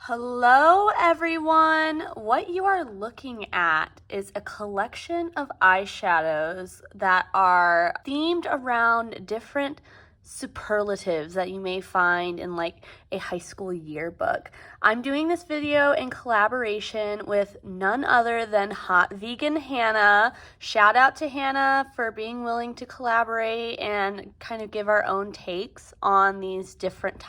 Hello everyone! What you are looking at is a collection of eyeshadows that are themed around different superlatives that you may find in like a high school yearbook. I'm doing this video in collaboration with none other than Hot Vegan Hannah. Shout out to Hannah for being willing to collaborate and kind of give our own takes on these different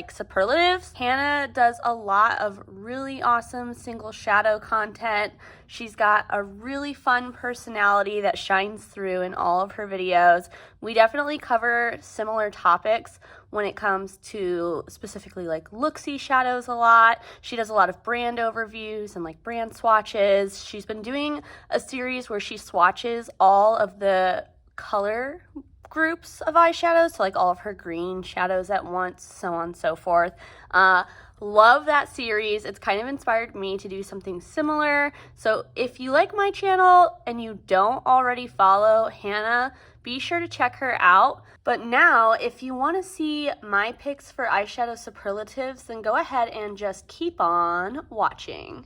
superlatives. Hannah does a lot of really awesome single shadow content. She's got a really fun personality that shines through in all of her videos. We definitely cover similar topics when it comes to specifically like looksy shadows a lot. She does a lot of brand overviews and like brand swatches. She's been doing a series where she swatches all of the color groups of eyeshadows, so like all of her green shadows at once, so on and so forth. Love that series. It's kind of inspired me to do something similar. So if you like my channel and you don't already follow Hannah, be sure to check her out. But now, if you want to see my picks for eyeshadow superlatives, then go ahead and just keep on watching.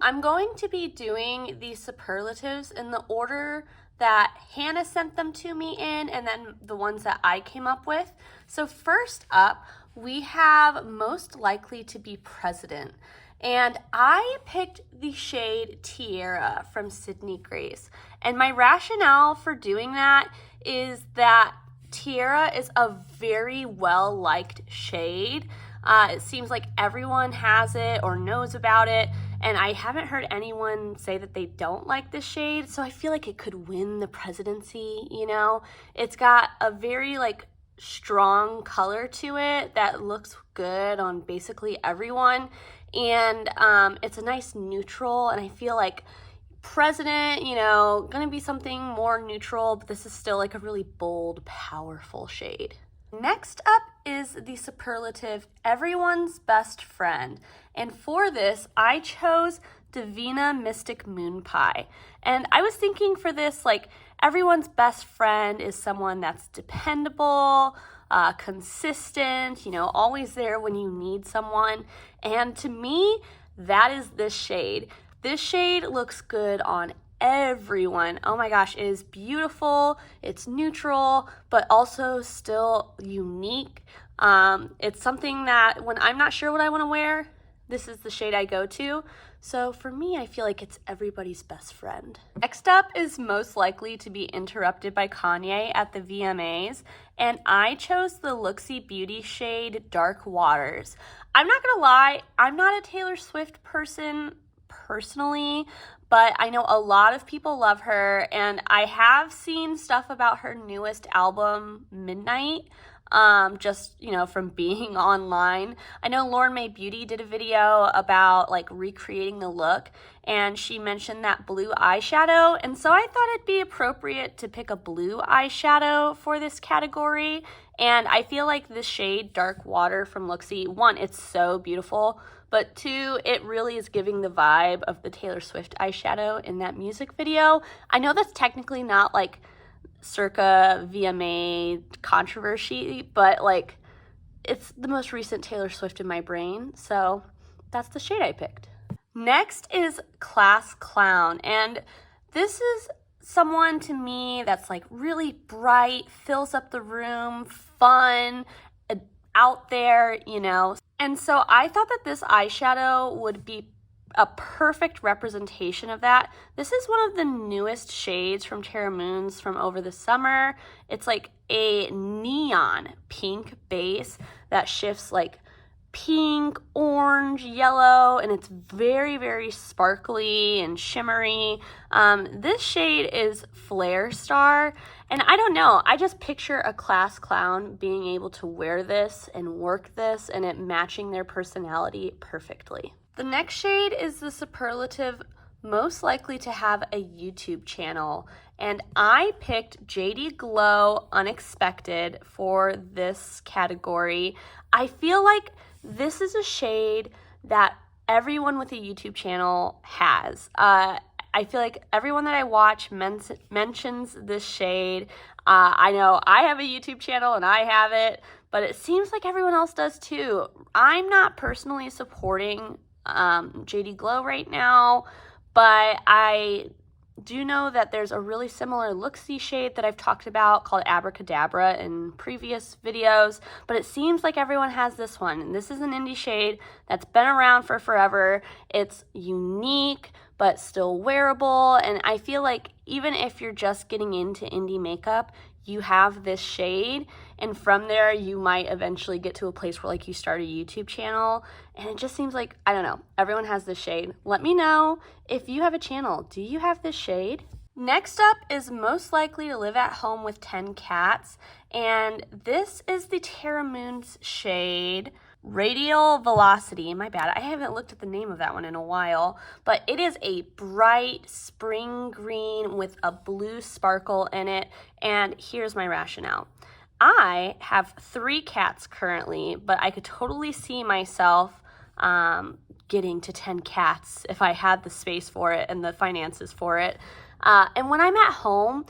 I'm going to be doing these superlatives in the order that Hannah sent them to me in, and then the ones that I came up with. So first up, we have most likely to be president. And I picked the shade Tiara from Sydney Grace. And my rationale for doing that is that Tiara is a very well-liked shade. It seems like everyone has it or knows about it, and I haven't heard anyone say that they don't like this shade, so I feel like it could win the presidency, you know? It's got a very like strong color to it that looks good on basically everyone, and it's a nice neutral, and I feel like president, you know, gonna be something more neutral, but this is still like a really bold, powerful shade. Next up is the superlative Everyone's Best Friend. And for this, I chose Divina Mystic Moon Pie. And I was thinking for this, like, everyone's best friend is someone that's dependable, consistent, you know, always there when you need someone. And to me, that is this shade. This shade looks good on everyone. Oh my gosh, it is beautiful. It's neutral, but also still unique. It's something that when I'm not sure what I want to wear, this is the shade I go to. So for me, I feel like it's everybody's best friend. Next up is most likely to be interrupted by Kanye at the VMAs, and I chose the Looksy Beauty shade Dark Waters. I'm not gonna lie, I'm not a Taylor Swift person personally, but I know a lot of people love her, and I have seen stuff about her newest album, Midnight, just, you know, from being online. I know Lauren May Beauty did a video about like recreating the look, and she mentioned that blue eyeshadow, and so I thought it'd be appropriate to pick a blue eyeshadow for this category. And I feel like this shade Dark Water from Looksy, one, it's so beautiful, but two, it really is giving the vibe of the Taylor Swift eyeshadow in that music video. I know that's technically not like circa VMA controversy, but like it's the most recent Taylor Swift in my brain, so that's the shade I picked. Next is Class Clown, and this is someone to me that's like really bright, fills up the room, fun, out there, you know. And so I thought that this eyeshadow would be a perfect representation of that. This is one of the newest shades from Terra Moons from over the summer. It's like a neon pink base that shifts like pink, orange, yellow, and it's very, very sparkly and shimmery. This shade is Flare Star, and I don't know, I just picture a class clown being able to wear this and work this and it matching their personality perfectly. The next shade is the superlative most likely to have a YouTube channel, and I picked JD Glow Unexpected for this category. I feel like this is a shade that everyone with a YouTube channel has. I feel like everyone that I watch mentions this shade. I know I have a YouTube channel and I have it, but it seems like everyone else does too. I'm not personally supporting JD Glow right now, but I do know that there's a really similar Looksy shade that I've talked about called Abracadabra in previous videos, but it seems like everyone has this one. And this is an indie shade that's been around for forever. It's unique, but still wearable. And I feel like even if you're just getting into indie makeup, you have this shade, and from there you might eventually get to a place where like you start a YouTube channel, and it just seems like, I don't know, everyone has this shade. Let me know if you have a channel. Do you have this shade? Next up is Most Likely to Live at Home with 10 Cats, and this is the Terra Moon's shade Radial Velocity. My bad, I haven't looked at the name of that one in a while, but it is a bright spring green with a blue sparkle in it. And here's my rationale. I have 3 cats currently, but I could totally see myself getting to 10 cats if I had the space for it and the finances for it. And when I'm at home,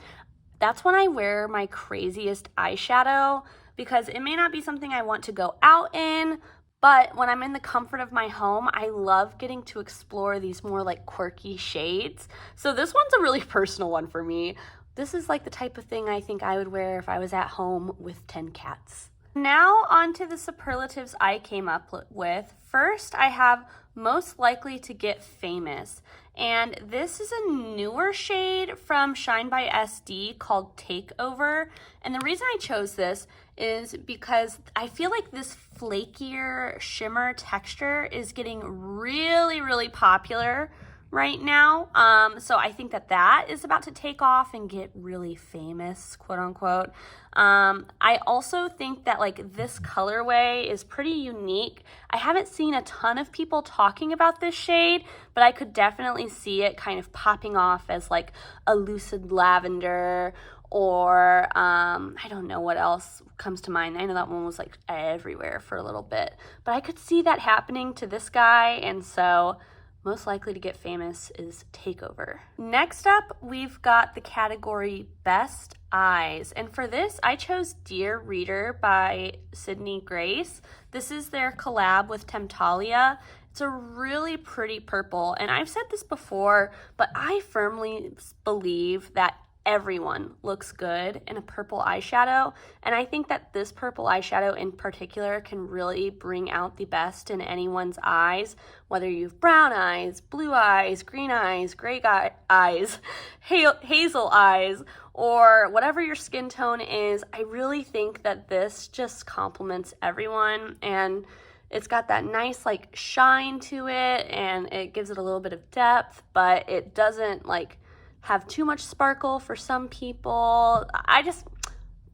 that's when I wear my craziest eyeshadow, because it may not be something I want to go out in, but when I'm in the comfort of my home, I love getting to explore these more like quirky shades. So this one's a really personal one for me. This is like the type of thing I think I would wear if I was at home with 10 cats. Now on to the superlatives I came up with. First, I have Most Likely to Get Famous. And this is a newer shade from Shine by SD called Takeover. And the reason I chose this is because I feel like this flakier shimmer texture is getting really, really popular right now. So I think that is about to take off and get really famous, quote unquote. I also think that like this colorway is pretty unique. I haven't seen a ton of people talking about this shade, but I could definitely see it kind of popping off as like a lucid lavender, or I don't know what else comes to mind. I know that one was like everywhere for a little bit, but I could see that happening to this guy, and so Most Likely to Get Famous is Takeover. Next up, we've got the category Best Eyes. And for this, I chose Dear Reader by Sydney Grace. This is their collab with Temptalia. It's a really pretty purple. And I've said this before, but I firmly believe that everyone looks good in a purple eyeshadow, and I think that this purple eyeshadow in particular can really bring out the best in anyone's eyes, whether you have brown eyes, blue eyes, green eyes, gray eyes, hazel eyes, or whatever your skin tone is. I really think that this just complements everyone, and it's got that nice like shine to it, and it gives it a little bit of depth, but it doesn't like have too much sparkle for some people.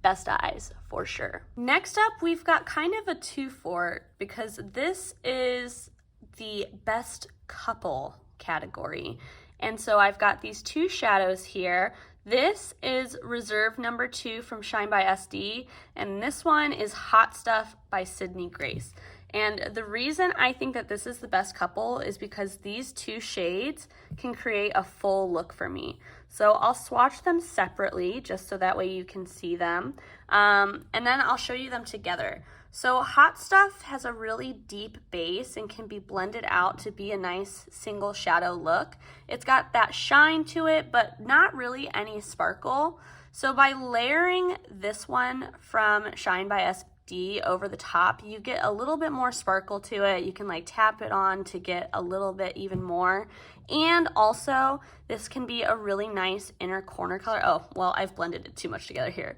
Best Eyes for sure. Next up, we've got kind of a two-for, because this is the Best Couple category. And so I've got these 2 shadows here. This is Reserve number 2 from Shine by SD, and this one is Hot Stuff by Sydney Grace. And the reason I think that this is the best couple is because these 2 shades can create a full look for me. So I'll swatch them separately just so that way you can see them. And then I'll show you them together. So Hot Stuff has a really deep base and can be blended out to be a nice single shadow look. It's got that shine to it, but not really any sparkle. So by layering this one from Shine by SD over the top, you get a little bit more sparkle to it. You can like tap it on to get a little bit even more. And also, this can be a really nice inner corner color. Oh, well, I've blended it too much together here.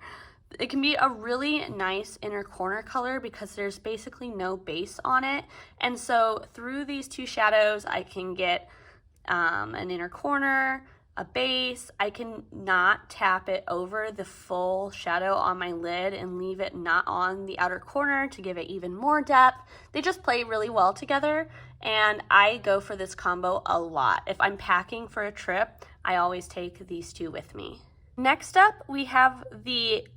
It can be a really nice inner corner color because there's basically no base on it. And so through these 2 shadows, I can get an inner corner, a base. I can not tap it over the full shadow on my lid and leave it not on the outer corner to give it even more depth. They just play really well together, and I go for this combo a lot. If I'm packing for a trip, I always take these 2 with me. Next up, we have the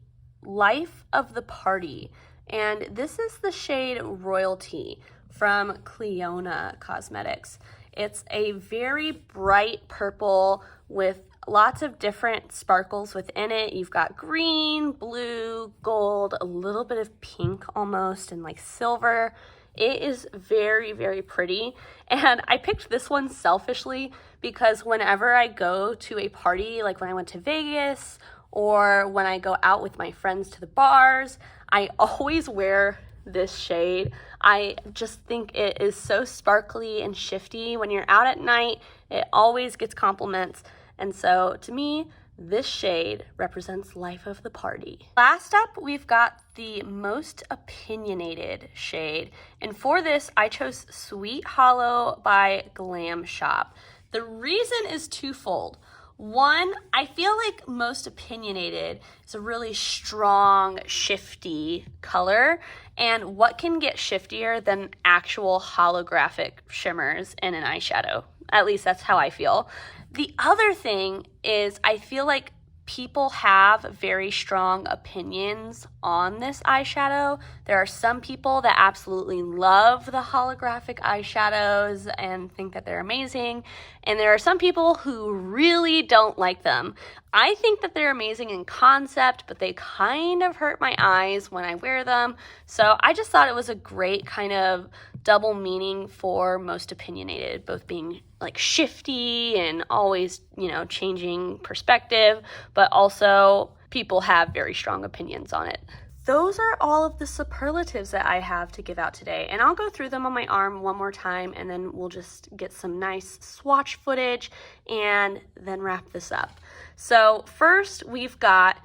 Life of the Party, and this is the shade Royalty from Cleona Cosmetics. It's a very bright purple with lots of different sparkles within it. You've got green, blue, gold, a little bit of pink almost, and like silver. It is very, very pretty. And I picked this one selfishly because whenever I go to a party, like when I went to Vegas or when I go out with my friends to the bars, I always wear this shade. I just think it is so sparkly and shifty. When you're out at night, it always gets compliments. And so to me, this shade represents life of the party. Last up, we've got the most opinionated shade. And for this, I chose Sweet Hollow by Glam Shop. The reason is twofold. One, I feel like most opinionated is a really strong, shifty color. And what can get shiftier than actual holographic shimmers in an eyeshadow? At least that's how I feel. The other thing is I feel like people have very strong opinions on this eyeshadow. There are some people that absolutely love the holographic eyeshadows and think that they're amazing. And there are some people who really don't like them. I think that they're amazing in concept, but they kind of hurt my eyes when I wear them. So I just thought it was a great kind of double meaning for most opinionated, both being like shifty and always, changing perspective, but also people have very strong opinions on it. Those are all of the superlatives that I have to give out today, and I'll go through them on my arm one more time, and then we'll just get some nice swatch footage and then wrap this up. So first, we've got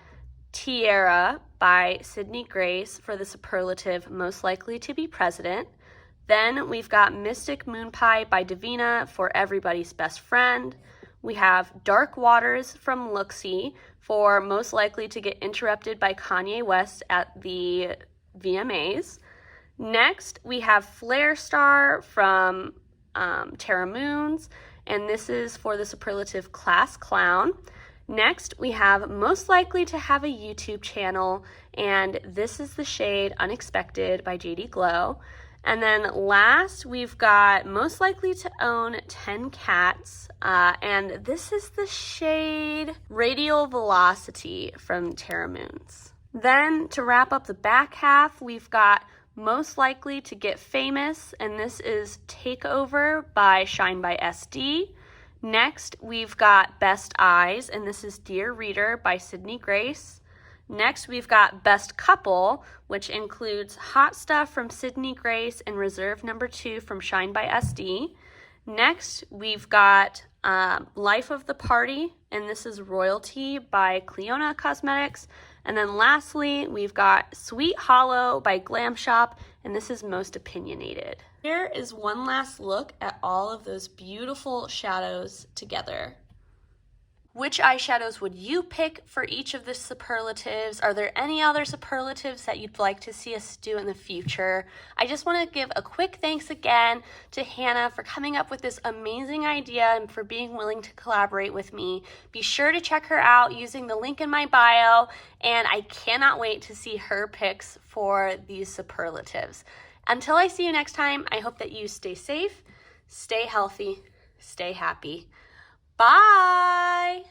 Tiara by Sydney Grace for the superlative most likely to be president. Then we've got Mystic Moon Pie by Davina for everybody's best friend. We have Dark Waters from Looksy for most likely to get interrupted by Kanye West at the VMAs. Next, we have Flare Star from Terra Moons, and this is for the superlative Class Clown. Next, we have most likely to have a YouTube channel, and this is the shade Unexpected by JD Glow. And then last, we've got most likely to own 10 cats, and this is the shade Radial Velocity from Terra Moons. Then to wrap up the back half, we've got most likely to get famous, and this is Takeover by Shine by SD. Next, we've got Best Eyes, and this is Dear Reader by Sydney Grace. Next, we've got Best Couple, which includes Hot Stuff from Sydney Grace and Reserve Number 2 from Shine by SD. Next, we've got Life of the Party, and this is Royalty by Cleona Cosmetics. And then lastly, we've got Sweet Hollow by Glam Shop, and this is Most Opinionated. Here is one last look at all of those beautiful shadows together. Which eyeshadows would you pick for each of the superlatives? Are there any other superlatives that you'd like to see us do in the future? I just want to give a quick thanks again to Hannah for coming up with this amazing idea and for being willing to collaborate with me. Be sure to check her out using the link in my bio, and I cannot wait to see her picks for these superlatives. Until I see you next time, I hope that you stay safe, stay healthy, stay happy. Bye!